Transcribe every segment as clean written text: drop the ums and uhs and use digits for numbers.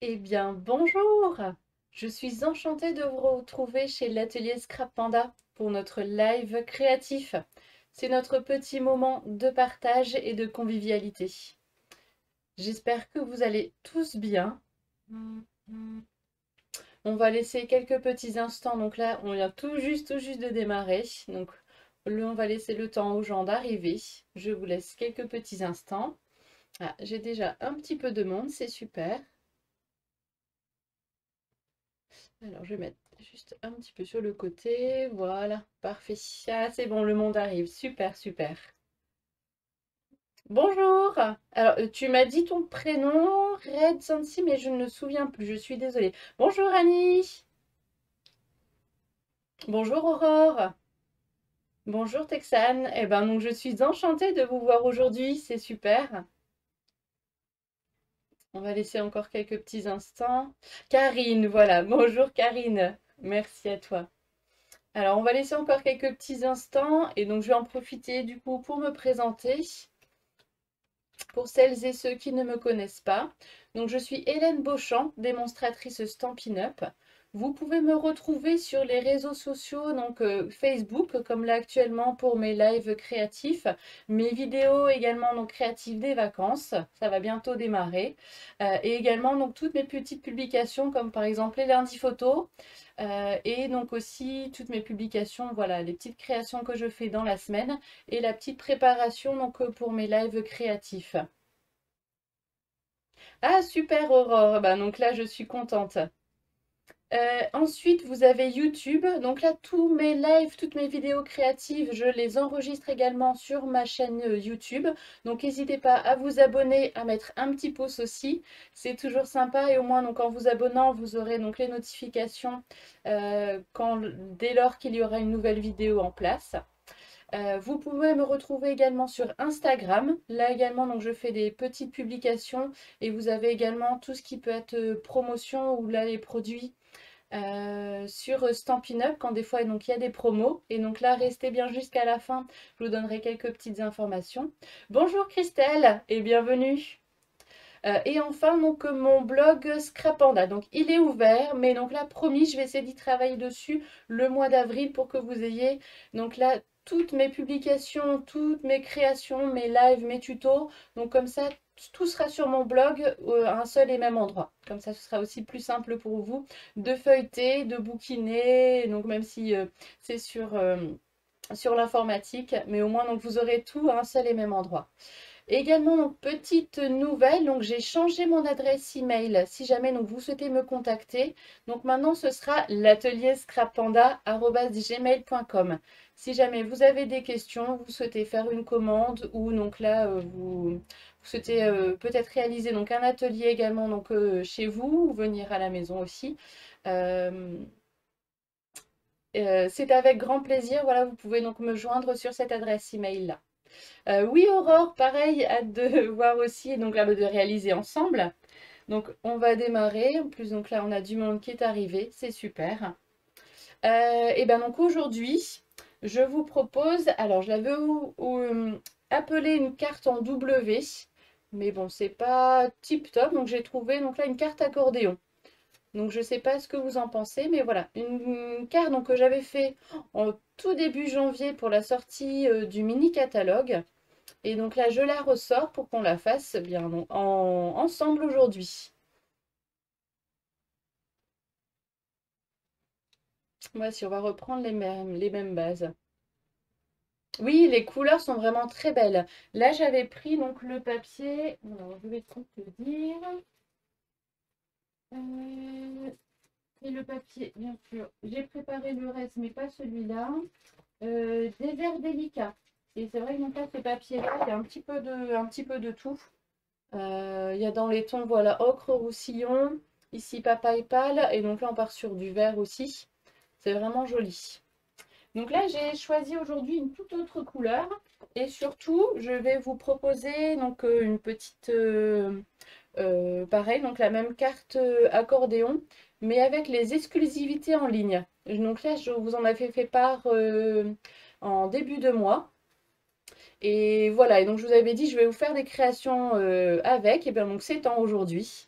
Eh bien, bonjour! Je suis enchantée de vous retrouver chez l'atelier Scrap Panda pour notre live créatif. C'est notre petit moment de partage et de convivialité. J'espère que vous allez tous bien. On va laisser quelques petits instants. Donc là, on vient tout juste de démarrer. Donc, on va laisser le temps aux gens d'arriver. Je vous laisse quelques petits instants. Ah, j'ai déjà un petit peu de monde, c'est super. Alors, je vais mettre juste un petit peu sur le côté. Voilà, parfait. Ah, c'est bon, le monde arrive. Super, super. Bonjour. Alors, tu m'as dit ton prénom, Red Sansi, mais je ne me souviens plus. Je suis désolée. Bonjour, Annie. Bonjour, Aurore. Bonjour, Texane. Eh ben, donc, je suis enchantée de vous voir aujourd'hui. C'est super. On va laisser encore quelques petits instants. Karine, voilà. Bonjour, Karine. Merci à toi. Alors, on va laisser encore quelques petits instants et donc je vais en profiter du coup pour me présenter pour celles et ceux qui ne me connaissent pas. Donc, je suis Hélène Beauchamp, démonstratrice Stampin' Up. Vous pouvez me retrouver sur les réseaux sociaux, donc Facebook, comme là actuellement pour mes lives créatifs, mes vidéos également donc créatives des vacances, ça va bientôt démarrer, et également donc toutes mes petites publications comme par exemple les lundis photos, et donc aussi toutes mes publications, voilà, les petites créations que je fais dans la semaine et la petite préparation donc pour mes lives créatifs. Ah super Aurore, bah, donc là je suis contente. Ensuite, vous avez YouTube. Donc là, tous mes lives, toutes mes vidéos créatives, je les enregistre également sur ma chaîne YouTube. Donc n'hésitez pas à vous abonner, à mettre un petit pouce aussi. C'est toujours sympa et au moins donc en vous abonnant, vous aurez donc les notifications dès lors qu'il y aura une nouvelle vidéo en place. Vous pouvez me retrouver également sur Instagram. Là également, donc je fais des petites publications et vous avez également tout ce qui peut être promotion ou là les produits sur Stampin' Up quand des fois donc il y a des promos. Et donc là, restez bien jusqu'à la fin, je vous donnerai quelques petites informations. Bonjour Christelle et bienvenue. Et enfin, donc mon blog Scrapanda. Donc il est ouvert, mais donc là, promis, je vais essayer d'y travailler dessus le mois d'avril pour que vous ayez donc là toutes mes publications, toutes mes créations, mes lives, mes tutos. Donc comme ça, tout sera sur mon blog à un seul et même endroit. Comme ça, ce sera aussi plus simple pour vous de feuilleter, de bouquiner. Donc même si c'est sur l'informatique, mais au moins donc vous aurez tout à un seul et même endroit. Également, donc, petite nouvelle, donc j'ai changé mon adresse email si jamais donc, vous souhaitez me contacter. Donc maintenant, ce sera l'atelier-scrapanda@gmail.com. Si jamais vous avez des questions, vous souhaitez faire une commande ou donc là, vous souhaitez peut-être réaliser donc un atelier également donc, chez vous ou venir à la maison aussi. euh, c'est avec grand plaisir. Voilà, vous pouvez donc me joindre sur cette adresse email-là. Oui, Aurore, pareil, hâte de voir aussi, donc là, de réaliser ensemble. Donc, on va démarrer. En plus, donc là, on a du monde qui est arrivé, c'est super. Et bien, donc aujourd'hui, je vous propose, alors, je l'avais appelé une carte en W, mais bon, c'est pas tip top, donc j'ai trouvé donc là une carte accordéon. Donc, je ne sais pas ce que vous en pensez, mais voilà, une carte donc, que j'avais fait en tout début janvier pour la sortie du mini catalogue. Et donc là, je la ressors pour qu'on la fasse bien ensemble aujourd'hui. Voici, on va reprendre les mêmes bases. Oui, les couleurs sont vraiment très belles. Là, j'avais pris donc le papier. Alors, je vais tout te dire. Euh, et le papier, bien sûr. J'ai préparé le reste, mais pas celui-là. Des verres délicats. Et c'est vrai que donc là, ce papier-là, il y a un petit peu de tout. Il y a dans les tons, voilà, ocre, roussillon, ici papaye pâle, et donc là on part sur du vert aussi. C'est vraiment joli. Donc là j'ai choisi aujourd'hui une toute autre couleur, et surtout je vais vous proposer donc une petite, pareil, donc la même carte accordéon, mais avec les exclusivités en ligne. Donc là je vous en avais fait part en début de mois. Et voilà, et donc je vous avais dit, je vais vous faire des créations avec, et bien donc c'est temps aujourd'hui.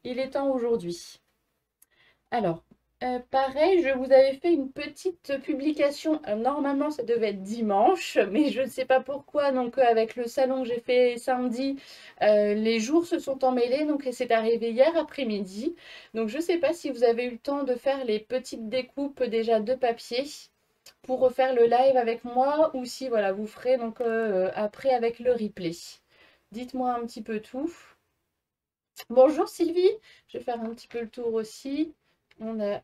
il est temps aujourd'hui. Alors, pareil, je vous avais fait une petite publication. Normalement, ça devait être dimanche, mais je ne sais pas pourquoi. Donc, avec le salon que j'ai fait samedi, les jours se sont emmêlés. Donc, c'est arrivé hier après-midi. Donc, je ne sais pas si vous avez eu le temps de faire les petites découpes déjà de papier pour refaire le live avec moi ou si voilà, vous ferez donc après avec le replay. Dites-moi un petit peu tout. Bonjour Sylvie, je vais faire un petit peu le tour aussi. On a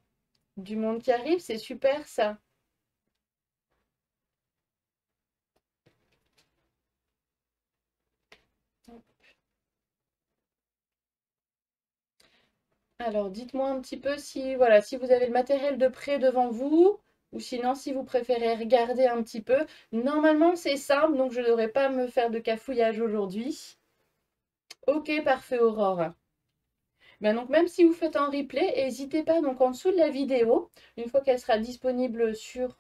du monde qui arrive, c'est super ça. Alors dites-moi un petit peu si voilà, si vous avez le matériel de près devant vous ou sinon si vous préférez regarder un petit peu. Normalement c'est simple donc je ne devrais pas me faire de cafouillage aujourd'hui. Ok, parfait Aurore. Ben donc même si vous faites un replay, n'hésitez pas donc en dessous de la vidéo, une fois qu'elle sera disponible sur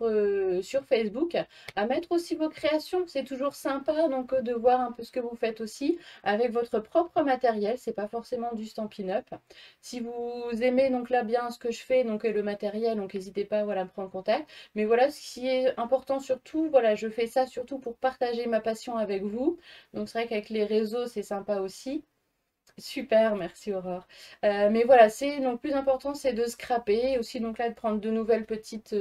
Facebook, à mettre aussi vos créations. C'est toujours sympa donc de voir un peu ce que vous faites aussi avec votre propre matériel. C'est pas forcément du Stampin' Up. Si vous aimez donc là bien ce que je fais donc et le matériel, donc n'hésitez pas voilà, à me prendre contact. Mais voilà ce qui est important surtout, voilà, je fais ça surtout pour partager ma passion avec vous. Donc c'est vrai qu'avec les réseaux c'est sympa aussi. Super, merci Aurore. Mais voilà, c'est donc plus important, c'est de scraper, aussi donc là de prendre de nouvelles petites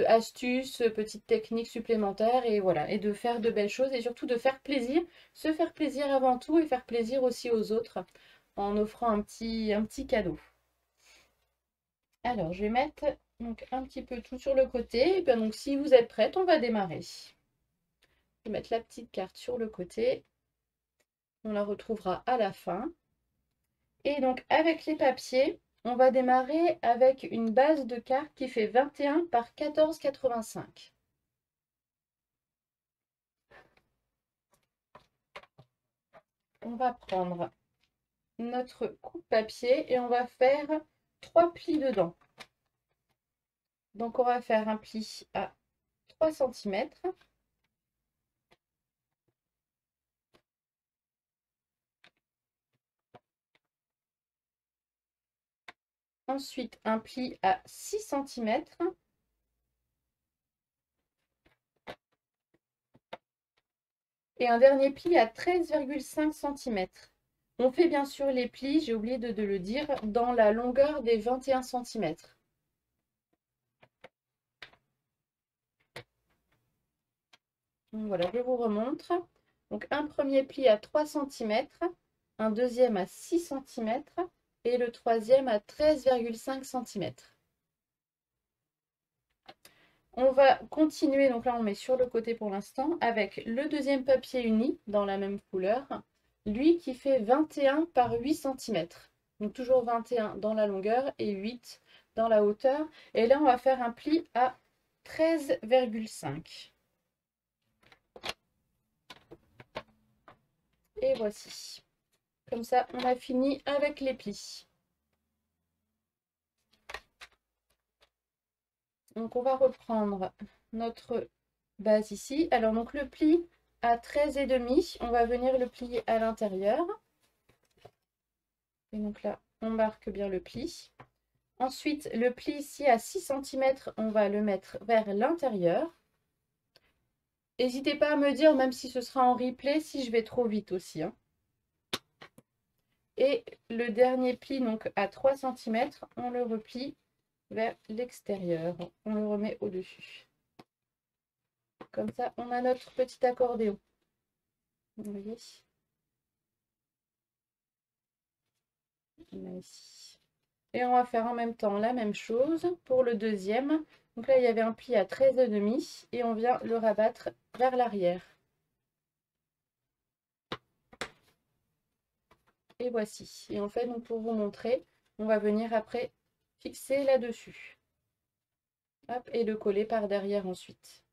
astuces, petites techniques supplémentaires et voilà, et de faire de belles choses et surtout de faire plaisir, se faire plaisir avant tout et faire plaisir aussi aux autres en offrant un petit cadeau. Alors, je vais mettre donc un petit peu tout sur le côté. Et bien donc si vous êtes prête, on va démarrer. Je vais mettre la petite carte sur le côté. On la retrouvera à la fin. Et donc avec les papiers, on va démarrer avec une base de carte qui fait 21 par 14,85. On va prendre notre coupe-papier et on va faire 3 plis dedans. Donc on va faire un pli à 3 cm. Ensuite un pli à 6 cm. Et un dernier pli à 13,5 cm. On fait bien sûr les plis, j'ai oublié de le dire, dans la longueur des 21 cm. Donc voilà, je vous remontre. Donc un premier pli à 3 cm, un deuxième à 6 cm et le troisième à 13,5 cm. On va continuer, donc là on met sur le côté pour l'instant, avec le deuxième papier uni dans la même couleur, lui qui fait 21 par 8 cm. Donc toujours 21 dans la longueur et 8 dans la hauteur. Et là on va faire un pli à 13,5. Et voici. Comme ça, on a fini avec les plis. Donc, on va reprendre notre base ici. Alors, donc le pli à 13,5, on va venir le plier à l'intérieur. Et donc là, on marque bien le pli. Ensuite, le pli ici à 6 cm, on va le mettre vers l'intérieur. N'hésitez pas à me dire, même si ce sera en replay, si je vais trop vite aussi, hein. Et le dernier pli, donc à 3 cm, on le replie vers l'extérieur. On le remet au-dessus. Comme ça, on a notre petit accordéon. Vous voyez? Ici. Et on va faire en même temps la même chose pour le deuxième. Donc là, il y avait un pli à 13,5 et on vient le rabattre vers l'arrière. Et voici. Et en fait, donc pour vous montrer, on va venir après fixer là-dessus. Hop, et le coller par derrière ensuite.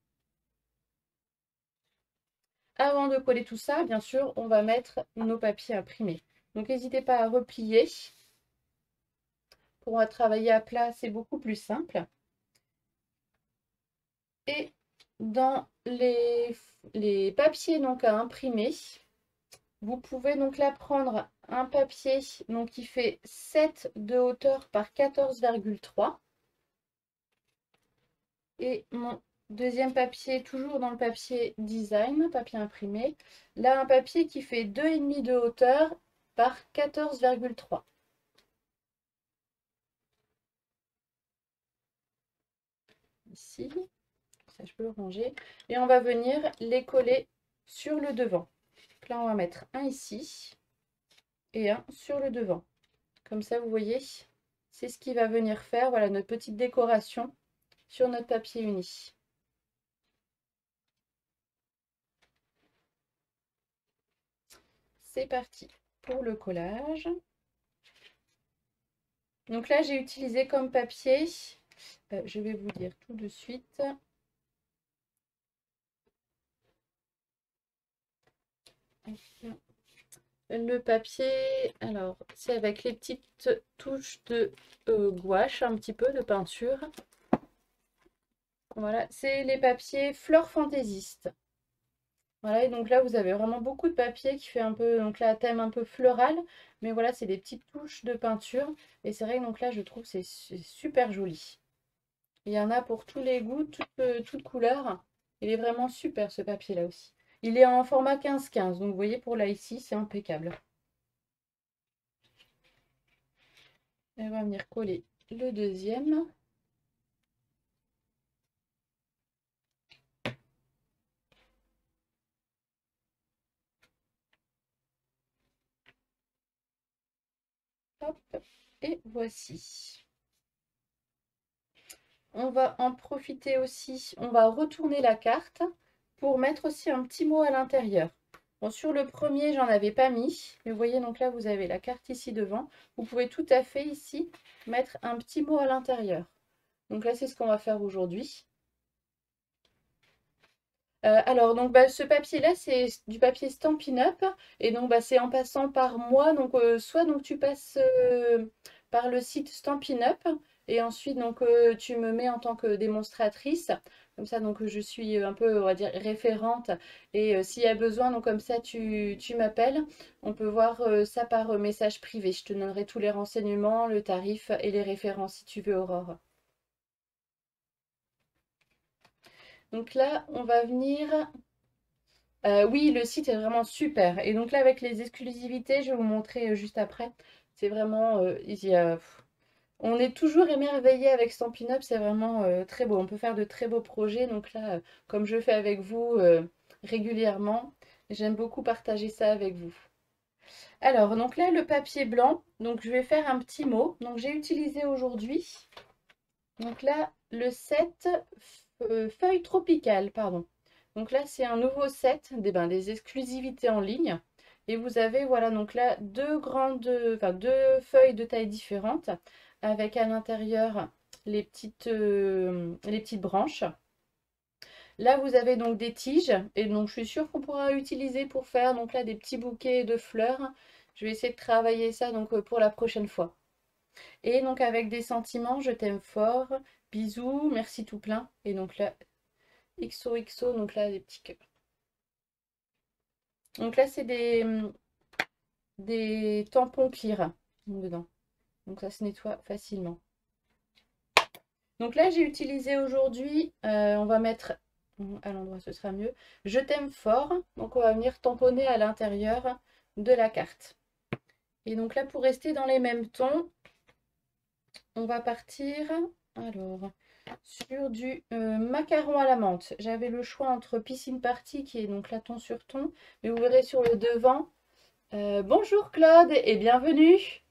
Avant de coller tout ça, bien sûr, on va mettre nos papiers imprimés. Donc n'hésitez pas à replier. Pour travailler à plat, c'est beaucoup plus simple. Et dans les papiers donc à imprimer, Vous pouvez donc là prendre un papier donc, qui fait 7 de hauteur par 14,3. Et mon deuxième papier, toujours dans le papier design, papier imprimé. Là, un papier qui fait 2,5 de hauteur par 14,3. Ici, ça je peux le ranger. Et on va venir les coller sur le devant. Donc là, on va mettre un ici et un sur le devant. Comme ça, vous voyez, c'est ce qui va venir faire, voilà, notre petite décoration sur notre papier uni. C'est parti pour le collage. Donc là, j'ai utilisé comme papier, je vais vous dire tout de suite. Le papier, alors c'est avec les petites touches de gouache, un petit peu de peinture. Voilà, c'est les papiers Fleur Fantaisiste. Voilà, et donc là, vous avez vraiment beaucoup de papier qui fait un peu, donc là, thème un peu floral. Mais voilà, c'est des petites touches de peinture. Et c'est vrai que donc là, je trouve que c'est super joli. Il y en a pour tous les goûts, toutes couleurs. Il est vraiment super ce papier-là aussi. Il est en format 15-15, donc vous voyez pour là ici, c'est impeccable. Et on va venir coller le deuxième. Hop, et voici. On va en profiter aussi, on va retourner la carte pour mettre aussi un petit mot à l'intérieur. Bon, sur le premier, j'en avais pas mis, mais vous voyez, donc là, vous avez la carte ici devant. Vous pouvez tout à fait ici mettre un petit mot à l'intérieur. Donc là, c'est ce qu'on va faire aujourd'hui. Alors, donc, ce papier-là, c'est du papier Stampin' Up. Et donc, c'est en passant par moi. Donc, soit donc, tu passes par le site Stampin' Up. Et ensuite, donc, tu me mets en tant que démonstratrice. Comme ça, donc, je suis un peu, on va dire, référente. Et s'il y a besoin, donc, comme ça, tu m'appelles. On peut voir ça par message privé. Je te donnerai tous les renseignements, le tarif et les références si tu veux, Aurore. Donc là, on va venir. Oui, le site est vraiment super. Et donc là, avec les exclusivités, je vais vous montrer juste après. C'est vraiment, on est toujours émerveillé avec Stampin' Up. C'est vraiment très beau. On peut faire de très beaux projets. Donc là, comme je fais avec vous régulièrement, j'aime beaucoup partager ça avec vous. Alors, donc là, le papier blanc. Donc, je vais faire un petit mot. Donc, j'ai utilisé aujourd'hui. Donc là, le set feuille tropicale, pardon. Donc là, c'est un nouveau set des exclusivités en ligne. Et vous avez, voilà, donc là, deux feuilles de taille différentes avec à l'intérieur les petites branches. Là, vous avez donc des tiges et donc je suis sûre qu'on pourra utiliser pour faire donc là des petits bouquets de fleurs. Je vais essayer de travailler ça donc pour la prochaine fois. Et donc avec des sentiments, je t'aime fort, bisous, merci tout plein. Et donc là, XOXO, donc là, des petits cœurs. Donc là, c'est des tampons clear dedans. Donc ça se nettoie facilement. Donc là, j'ai utilisé aujourd'hui, on va mettre à l'endroit, ce sera mieux. Je t'aime fort. Donc on va venir tamponner à l'intérieur de la carte. Et donc là, pour rester dans les mêmes tons, on va partir. Alors, sur du macaron à la menthe. J'avais le choix entre Piscine Party, qui est donc là ton sur ton. Mais vous verrez sur le devant. Bonjour Claude et bienvenue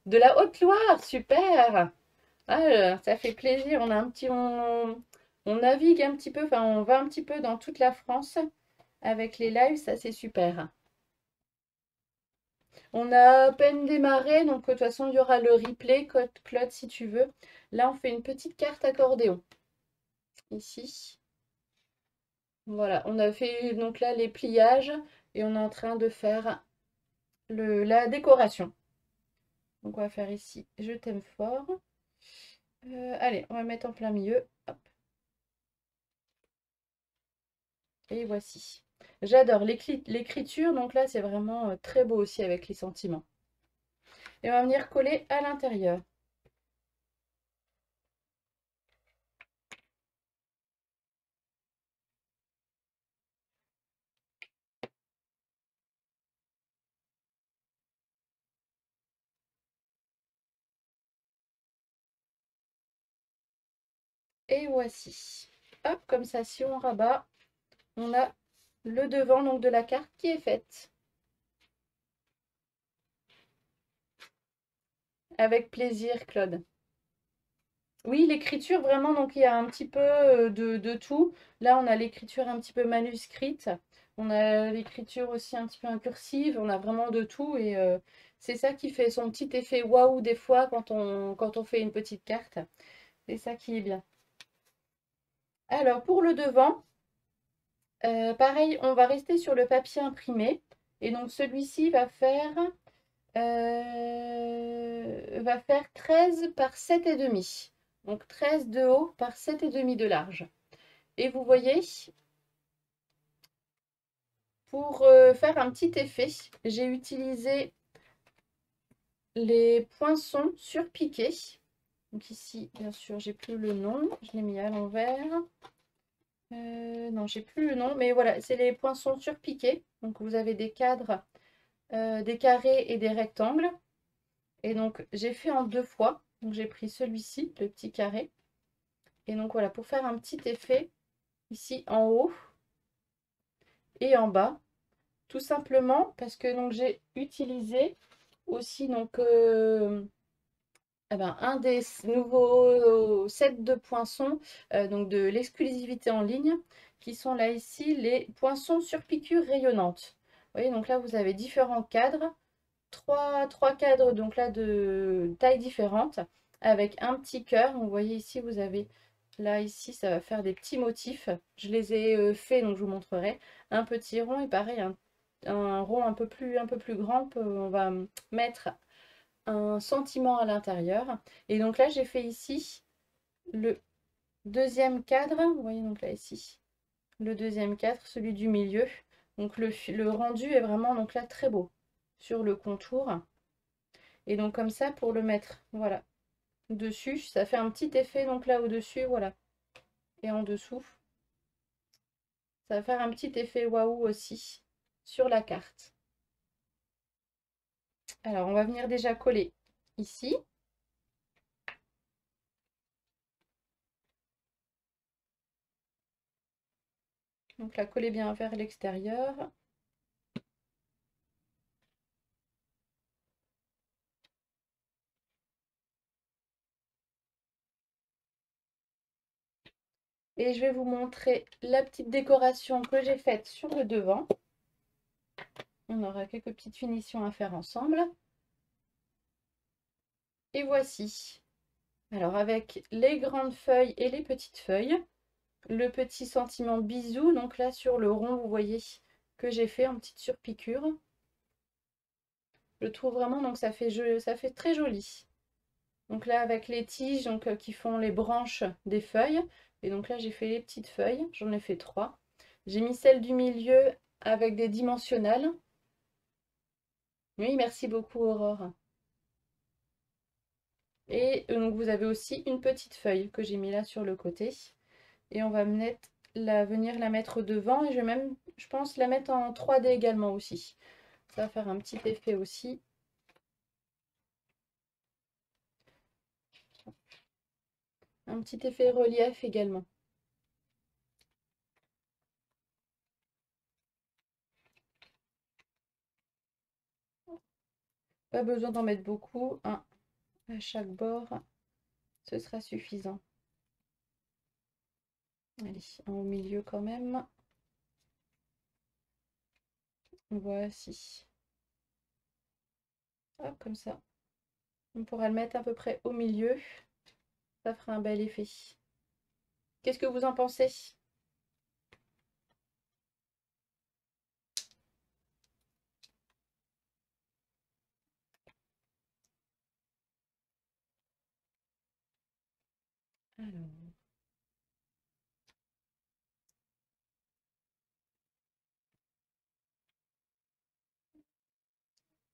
de la Haute-Loire. Super. Ah, ça fait plaisir. On navigue un petit peu, enfin on va un petit peu dans toute la France avec les lives. Ça c'est super. On a à peine démarré, donc de toute façon il y aura le replay, Claude, si tu veux. Là on fait une petite carte accordéon. Ici. Voilà, on a fait donc là les pliages et on est en train de faire la décoration. Donc on va faire ici, je t'aime fort. Allez, on va mettre en plein milieu. Hop. Et voici. J'adore l'écriture, donc là c'est vraiment très beau aussi avec les sentiments. Et on va venir coller à l'intérieur. Et voici. Hop, comme ça, si on rabat, on a le devant donc de la carte qui est faite. Avec plaisir, Claude. Oui, l'écriture, vraiment, donc il y a un petit peu de tout. Là, on a l'écriture un petit peu manuscrite. On a l'écriture aussi un petit peu incursive. On a vraiment de tout. Et c'est ça qui fait son petit effet waouh des fois quand on fait une petite carte. C'est ça qui est bien. Alors, pour le devant, pareil, on va rester sur le papier imprimé. Et donc, celui-ci va faire 13 par 7,5. Donc 13 de haut par 7,5 de large. Et vous voyez, pour faire un petit effet, j'ai utilisé les poinçons surpiqués. Donc ici, bien sûr, j'ai plus le nom. Je l'ai mis à l'envers. Non, j'ai plus le nom. Mais voilà, c'est les poinçons surpiqués. Donc vous avez des cadres, des carrés et des rectangles. Et donc j'ai fait en deux fois. Donc j'ai pris celui-ci, le petit carré. Et donc voilà, pour faire un petit effet ici en haut et en bas. Tout simplement parce que donc j'ai utilisé aussi donc un des nouveaux sets de poinçons donc de l'exclusivité en ligne qui sont là ici les poinçons sur piqûre rayonnante. Vous voyez donc là vous avez différents cadres, trois cadres donc là de tailles différentes avec un petit cœur. Vous voyez ici vous avez là ici ça va faire des petits motifs. Je les ai faits donc je vous montrerai. Un petit rond et pareil un rond un peu plus grand. On va mettre un sentiment à l'intérieur. Et donc là, j'ai fait ici le deuxième cadre. Vous voyez donc là ici, le deuxième cadre, celui du milieu. Donc le rendu est vraiment donc là très beau sur le contour. Et donc comme ça, pour le mettre, voilà, dessus, ça fait un petit effet donc là au-dessus, voilà. Et en dessous, ça va faire un petit effet waouh aussi sur la carte. Alors on va venir déjà coller ici. Donc la coller bien vers l'extérieur. Et je vais vous montrer la petite décoration que j'ai faite sur le devant. On aura quelques petites finitions à faire ensemble. Et voici. Alors avec les grandes feuilles et les petites feuilles, le petit sentiment bisou. Donc là sur le rond, vous voyez que j'ai fait en petite surpiqûre. Je trouve vraiment, donc ça fait très joli. Donc là avec les tiges donc, qui font les branches des feuilles. Et donc là j'ai fait les petites feuilles, j'en ai fait 3. J'ai mis celle du milieu avec des dimensionnelles. Oui, merci beaucoup Aurore. Et donc vous avez aussi une petite feuille que j'ai mis là sur le côté. Et on va venir la mettre devant. Et je vais même, je pense, la mettre en 3D également aussi. Ça va faire un petit effet aussi. Un petit effet relief également. Pas besoin d'en mettre beaucoup. Un à chaque bord. Ce sera suffisant. Allez, un au milieu quand même. Voici. Hop, comme ça. On pourra le mettre à peu près au milieu. Ça fera un bel effet. Qu'est-ce que vous en pensez? Alors.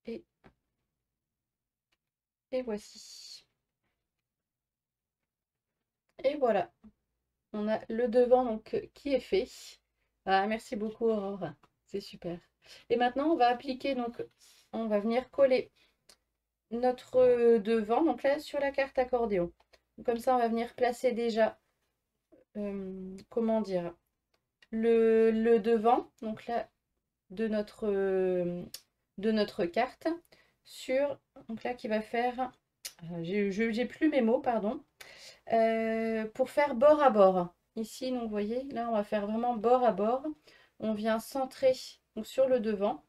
Et, et voici. Et voilà, on a le devant donc qui est fait. Ah, merci beaucoup Aurore, c'est super. Et maintenant on va appliquer, donc on va venir coller notre devant, donc là sur la carte accordéon. Comme ça on va venir placer déjà, comment dire, le devant, donc là de notre carte, sur, donc là qui va faire, j'ai plus mes mots, pardon, pour faire bord à bord. Ici, donc vous voyez, là on va faire vraiment bord à bord. On vient centrer donc, sur le devant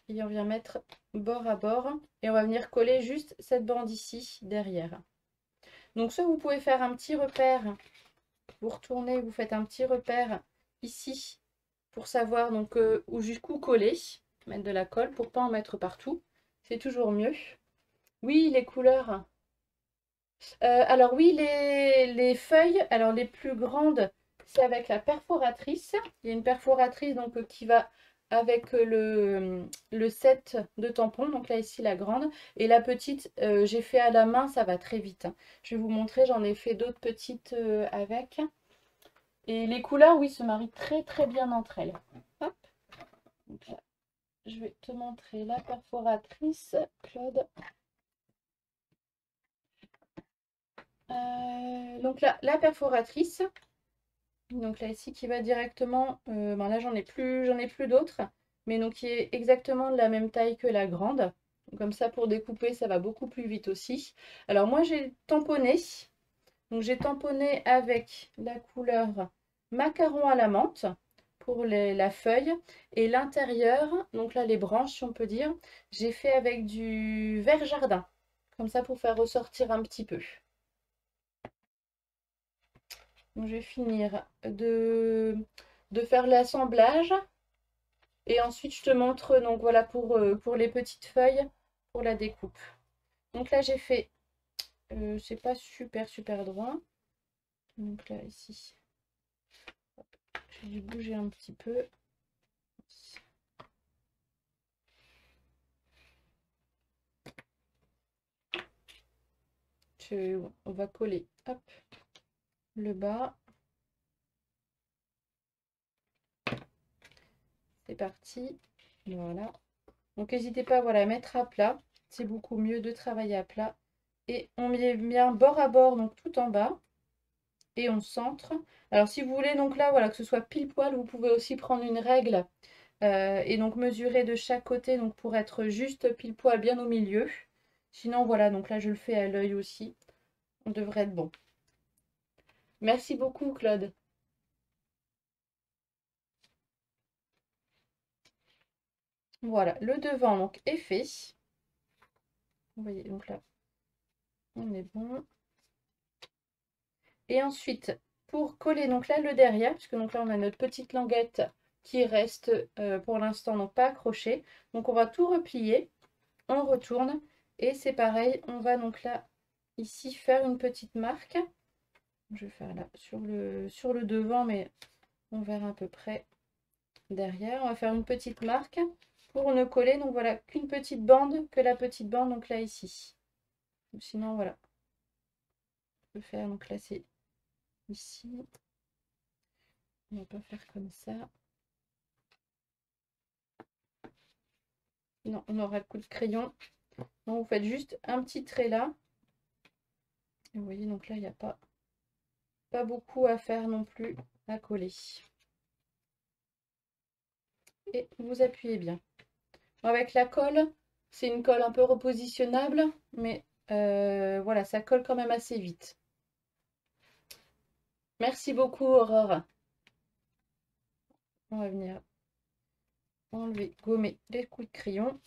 et on vient mettre bord à bord et on va venir coller juste cette bande ici derrière. Donc soit vous pouvez faire un petit repère, vous retournez, vous faites un petit repère ici pour savoir donc où jusqu'où coller, mettre de la colle pour pas en mettre partout, c'est toujours mieux. Oui, les couleurs. Alors oui, les feuilles, alors les plus grandes, c'est avec la perforatrice. Il y a une perforatrice donc qui va avec le set de tampons. Donc là ici la grande. Et la petite, j'ai fait à la main, ça va très vite, hein. Je vais vous montrer, j'en ai fait d'autres petites avec. Et les couleurs, oui, se marient très très bien entre elles. Hop. Donc là, je vais te montrer la perforatrice, Claude. Donc là, la perforatrice. Donc là ici qui va directement, ben là j'en ai plus d'autres, mais donc qui est exactement de la même taille que la grande. Comme ça pour découper ça va beaucoup plus vite aussi. Alors moi j'ai tamponné, donc j'ai tamponné avec la couleur macaron à la menthe pour la feuille et l'intérieur, donc là les branches si on peut dire, j'ai fait avec du vert jardin, comme ça pour faire ressortir un petit peu. Donc, je vais finir de faire l'assemblage et ensuite je te montre donc voilà pour les petites feuilles pour la découpe. Donc là j'ai fait, c'est pas super droit. Donc là ici, j'ai dû bouger un petit peu. On va coller hop, le bas. C'est parti. Voilà. Donc n'hésitez pas voilà, à mettre à plat. C'est beaucoup mieux de travailler à plat. Et on met bien bord à bord, donc tout en bas. Et on centre. Alors si vous voulez donc là, voilà, que ce soit pile poil, vous pouvez aussi prendre une règle et donc mesurer de chaque côté donc pour être juste pile poil bien au milieu. Sinon voilà, donc là je le fais à l'œil aussi. On devrait être bon. Merci beaucoup Claude. Voilà, le devant donc est fait. Vous voyez, donc là, on est bon. Et ensuite, pour coller donc là le derrière, puisque donc là on a notre petite languette qui reste pour l'instant donc pas accrochée. Donc on va tout replier, on retourne et c'est pareil, on va donc là ici faire une petite marque. Je vais faire là sur le devant, mais on verra à peu près derrière. On va faire une petite marque pour ne coller donc voilà qu'une petite bande, que la petite bande donc là ici. Sinon voilà, je peux faire donc là c'est ici. On va pas faire comme ça. Non, on aura le coup de crayon. Donc vous faites juste un petit trait là. Et vous voyez, donc là, il n'y a pas beaucoup à faire non plus à coller. Et vous appuyez bien. Avec la colle, c'est une colle un peu repositionnable, mais voilà, ça colle quand même assez vite. Merci beaucoup, Aurore. On va venir enlever, gommer les coups de crayon.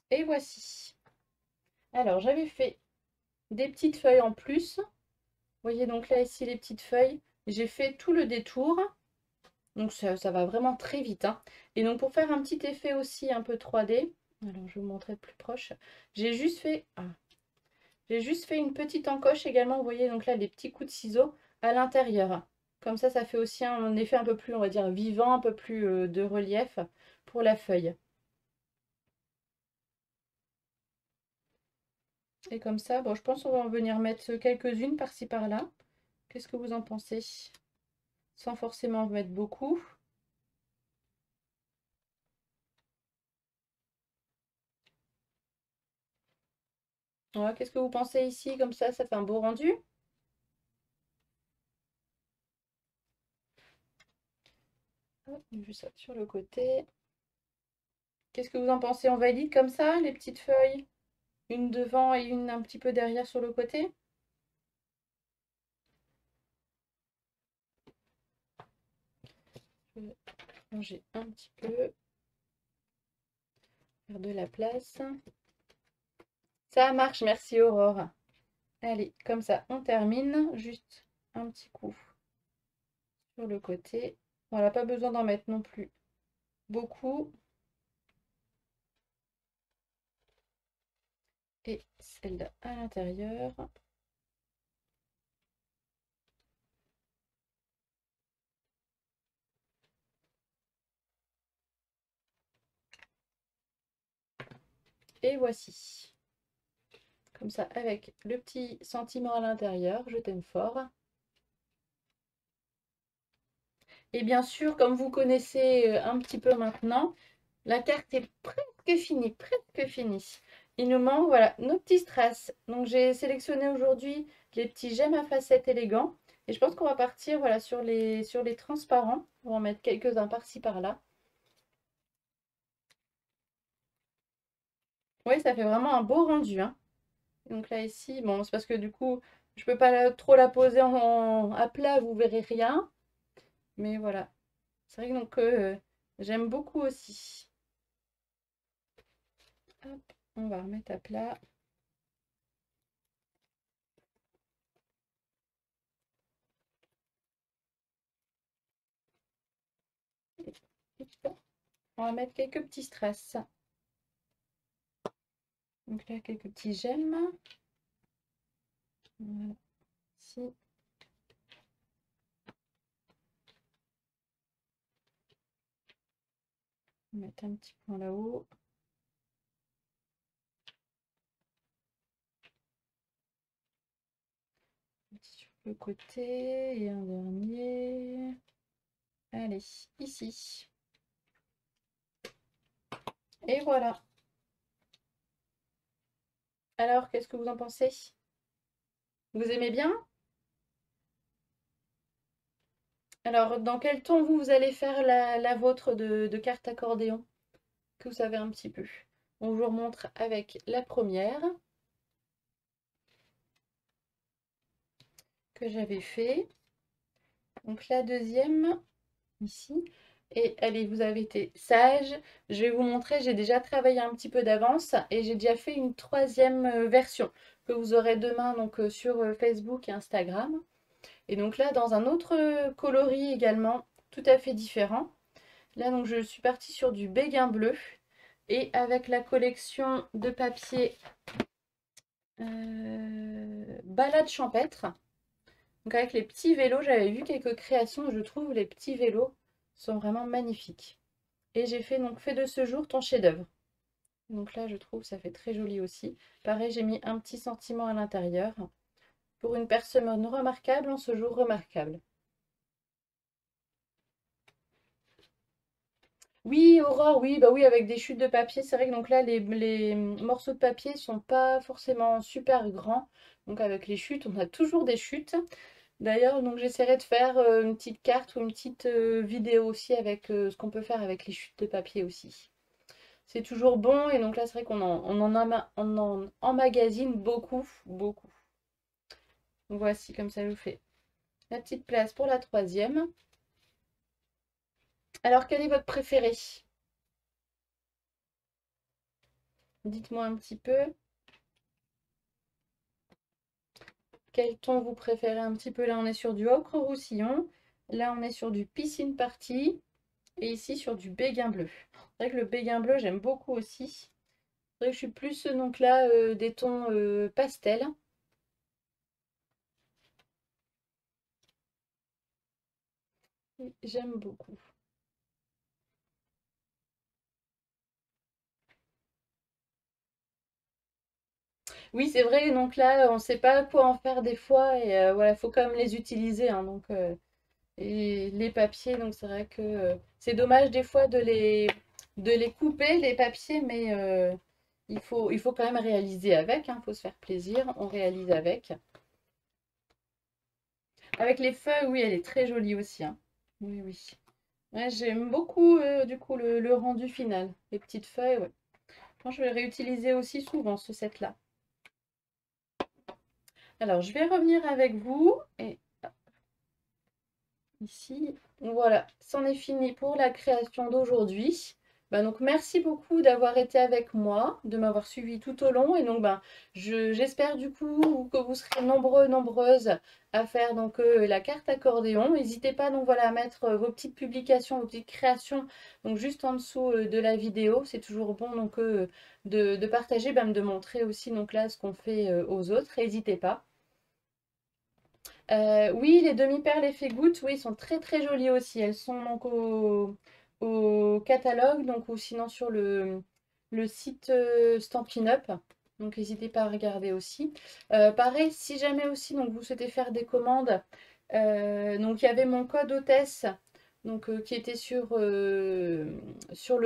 Et voici. Alors, j'avais fait des petites feuilles en plus. Vous voyez donc là, ici, les petites feuilles. J'ai fait tout le détour. Donc ça va vraiment très vite, hein. Et donc pour faire un petit effet aussi un peu 3D, alors je vais vous montrer de plus proche. J'ai juste fait une petite encoche également, vous voyez donc là les petits coups de ciseaux à l'intérieur. Comme ça fait aussi un effet un peu plus, on va dire, vivant, un peu plus de relief pour la feuille. Et comme ça, bon, je pense qu'on va en venir mettre quelques-unes par-ci par-là. Qu'est-ce que vous en pensez? Sans forcément en mettre beaucoup. Ouais, qu'est-ce que vous pensez ici? Comme ça fait un beau rendu. Hop, juste ça sur le côté. Qu'est-ce que vous en pensez? On valide comme ça, les petites feuilles? Une devant et une un petit peu derrière sur le côté? Je vais ranger un petit peu, faire de la place. Ça marche, merci Aurore. Allez, comme ça, on termine. Juste un petit coup sur le côté. Voilà, pas besoin d'en mettre non plus beaucoup. Et celle-là à l'intérieur. Et voici. Comme ça, avec le petit sentiment à l'intérieur, je t'aime fort. Et bien sûr, comme vous connaissez un petit peu maintenant, la carte est presque finie, presque finie. Il nous manque, voilà, nos petits strass. Donc j'ai sélectionné aujourd'hui les petits gemmes à facettes élégants. Et je pense qu'on va partir, voilà, sur les transparents. On va en mettre quelques-uns par-ci par-là. Oui, ça fait vraiment un beau rendu, hein. Donc là ici, bon, c'est parce que du coup, je peux pas trop la poser à plat, vous verrez rien. Mais voilà, c'est vrai que donc j'aime beaucoup aussi. Hop, on va remettre à plat. On va mettre quelques petits strass. Donc là, quelques petits gemmes. Voilà, ici. On va mettre un petit point là-haut. Un petit sur le côté et un dernier. Allez, ici. Et voilà. Alors, qu'est-ce que vous en pensez? Vous aimez bien? Alors, dans quel ton vous allez faire la vôtre de carte accordéon? Que vous savez un petit peu. On vous remontre avec la première que j'avais fait. Donc la deuxième, ici. Et allez, vous avez été sage. Je vais vous montrer, j'ai déjà travaillé un petit peu d'avance et j'ai déjà fait une troisième version que vous aurez demain donc sur Facebook et Instagram. Et donc là, dans un autre coloris également, tout à fait différent. Là, donc je suis partie sur du béguin bleu et avec la collection de papier balade champêtre. Donc avec les petits vélos, j'avais vu quelques créations, je trouve les petits vélos sont vraiment magnifiques. Et j'ai fait donc fait de ce jour ton chef-d'œuvre. Donc là, je trouve ça fait très joli aussi. Pareil, j'ai mis un petit sentiment à l'intérieur. Pour une personne remarquable en ce jour remarquable. Oui, Aurore, oui, bah oui, avec des chutes de papier. C'est vrai que donc là, les morceaux de papier sont pas forcément super grands. Donc avec les chutes, on a toujours des chutes. D'ailleurs, donc j'essaierai de faire une petite carte ou une petite vidéo aussi avec ce qu'on peut faire avec les chutes de papier aussi. C'est toujours bon et donc là, c'est vrai on en emmagasine beaucoup, beaucoup. Donc voici, comme ça, je vous fais la petite place pour la troisième. Alors, quel est votre préféré? Dites-moi un petit peu. Quel ton vous préférez un petit peu? Là, on est sur du ocre roussillon. Là, on est sur du piscine party. Et ici, sur du béguin bleu. C'est vrai que le béguin bleu, j'aime beaucoup aussi. C'est vrai que je suis plus donc là des tons pastel. J'aime beaucoup. Oui, c'est vrai, donc là, on ne sait pas quoi en faire des fois, et voilà, il faut quand même les utiliser, hein, donc, et les papiers, donc c'est vrai que c'est dommage des fois de les couper, les papiers, mais il faut quand même réaliser avec, il faut se faire plaisir, on réalise avec. Avec les feuilles, oui, elle est très jolie aussi, hein. Oui, oui. Ouais, j'aime beaucoup du coup le rendu final. Les petites feuilles, ouais. Moi, je vais réutiliser aussi souvent ce set-là. Alors, je vais revenir avec vous. Et ici, voilà, c'en est fini pour la création d'aujourd'hui. Donc, merci beaucoup d'avoir été avec moi, de m'avoir suivi tout au long. Et donc, j'espère du coup que vous serez nombreux, nombreuses à faire donc la carte accordéon. N'hésitez pas donc voilà à mettre vos petites publications, vos petites créations donc juste en dessous de la vidéo. C'est toujours bon donc de partager, de montrer aussi donc là ce qu'on fait aux autres. N'hésitez pas. Oui, les demi-perles effet goutte, oui, sont très très jolies aussi. Elles sont donc au catalogue, donc ou sinon sur le site Stampin' Up. Donc n'hésitez pas à regarder aussi. Pareil, si jamais aussi donc vous souhaitez faire des commandes, donc il y avait mon code hôtesse donc, qui était sur le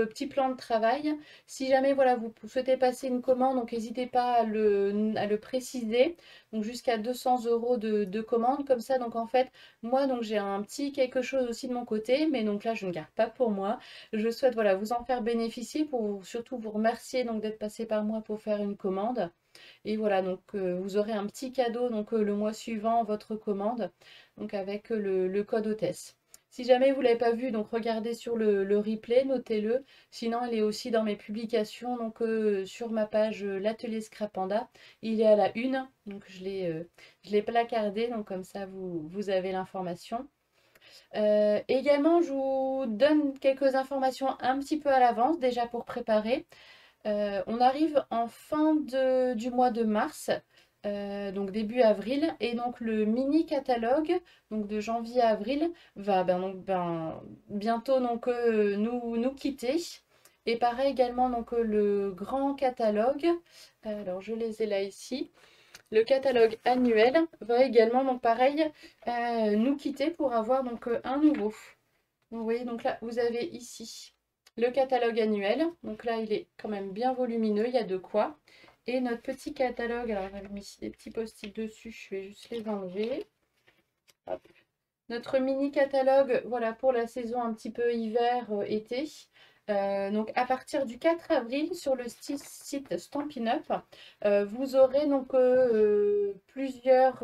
petit plan de travail. Si jamais voilà, vous souhaitez passer une commande, donc n'hésitez pas à le préciser. Donc jusqu'à 200 euros de commande comme ça. Donc en fait, moi donc j'ai un petit quelque chose aussi de mon côté, mais donc là je ne garde pas pour moi. Je souhaite voilà vous en faire bénéficier pour surtout vous remercier donc d'être passé par moi pour faire une commande. Et voilà donc vous aurez un petit cadeau donc le mois suivant votre commande donc avec le code hôtesse. Si jamais vous ne l'avez pas vu, donc regardez sur le replay, notez-le. Sinon, il est aussi dans mes publications, donc sur ma page l'atelier Scrapanda. Il est à la une, donc je l'ai placardé, donc comme ça vous avez l'information. Également, je vous donne quelques informations un petit peu à l'avance, déjà pour préparer. On arrive en du mois de mars, donc début avril, et donc le mini catalogue, donc de janvier à avril, va bientôt donc nous quitter. Et pareil également donc le grand catalogue. Alors je les ai là ici. Le catalogue annuel va également donc pareil nous quitter pour avoir donc un nouveau. Vous voyez, donc là, vous avez ici le catalogue annuel. Donc là, il est quand même bien volumineux, il y a de quoi. Et notre petit catalogue, alors j'avais mis ici des petits post-it dessus, je vais juste les enlever. Hop. Notre mini catalogue, voilà, pour la saison un petit peu hiver-été. Donc à partir du 4 avril sur le site Stampin' Up, vous aurez donc plusieurs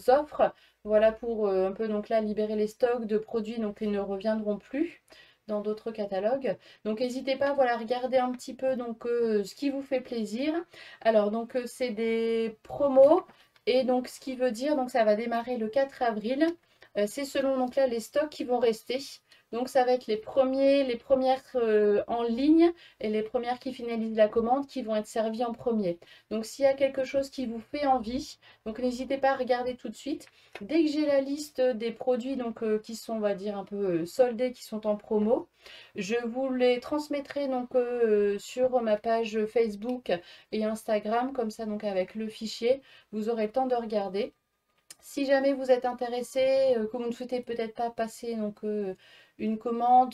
offres, voilà pour un peu donc là libérer les stocks de produits donc ils ne reviendront plus dans d'autres catalogues. Donc n'hésitez pas voilà à regarder un petit peu donc ce qui vous fait plaisir. Alors donc c'est des promos et donc ce qui veut dire donc ça va démarrer le 4 avril. C'est selon donc là les stocks qui vont rester. Donc ça va être les premières en ligne et les premières qui finalisent la commande qui vont être servies en premier. Donc s'il y a quelque chose qui vous fait envie, donc n'hésitez pas à regarder tout de suite. Dès que j'ai la liste des produits donc qui sont on va dire un peu soldés, qui sont en promo, je vous les transmettrai donc sur ma page Facebook et Instagram comme ça donc avec le fichier, vous aurez le temps de regarder. Si jamais vous êtes intéressé, que vous ne souhaitez peut-être pas passer donc, une commande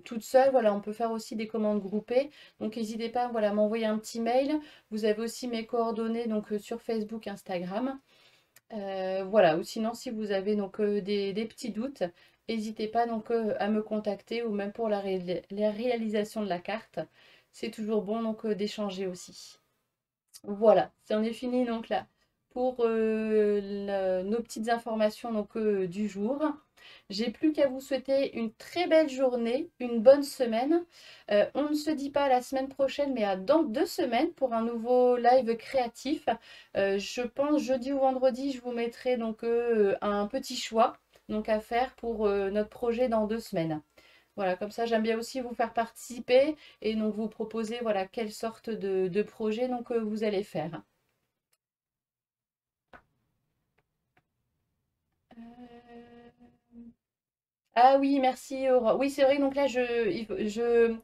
toute seule, voilà, on peut faire aussi des commandes groupées. Donc n'hésitez pas voilà, à m'envoyer un petit mail. Vous avez aussi mes coordonnées donc, sur Facebook, Instagram. Voilà, ou sinon si vous avez donc, des petits doutes, n'hésitez pas donc, à me contacter ou même pour la réalisation de la carte. C'est toujours bon donc d'échanger aussi. Voilà, c'en est fini donc là pour nos petites informations donc, du jour. J'ai plus qu'à vous souhaiter une très belle journée, une bonne semaine. On ne se dit pas à la semaine prochaine, mais à dans 2 semaines pour un nouveau live créatif. Je pense jeudi ou vendredi, je vous mettrai donc un petit choix donc à faire pour notre projet dans 2 semaines. Voilà, comme ça j'aime bien aussi vous faire participer et donc vous proposer voilà quelle sorte de projet donc vous allez faire. Euh, Ah oui, merci Aurore. Oui, c'est vrai, donc là, je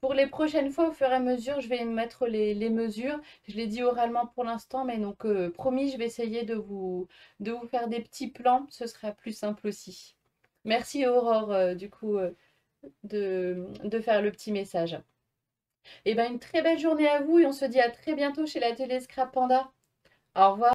Pour les prochaines fois, au fur et à mesure, je vais mettre les mesures. Je l'ai dit oralement pour l'instant, mais donc promis, je vais essayer de vous faire des petits plans. Ce sera plus simple aussi. Merci Aurore, du coup, de faire le petit message. Et ben une très belle journée à vous et on se dit à très bientôt chez la télé Scrap Panda. Au revoir.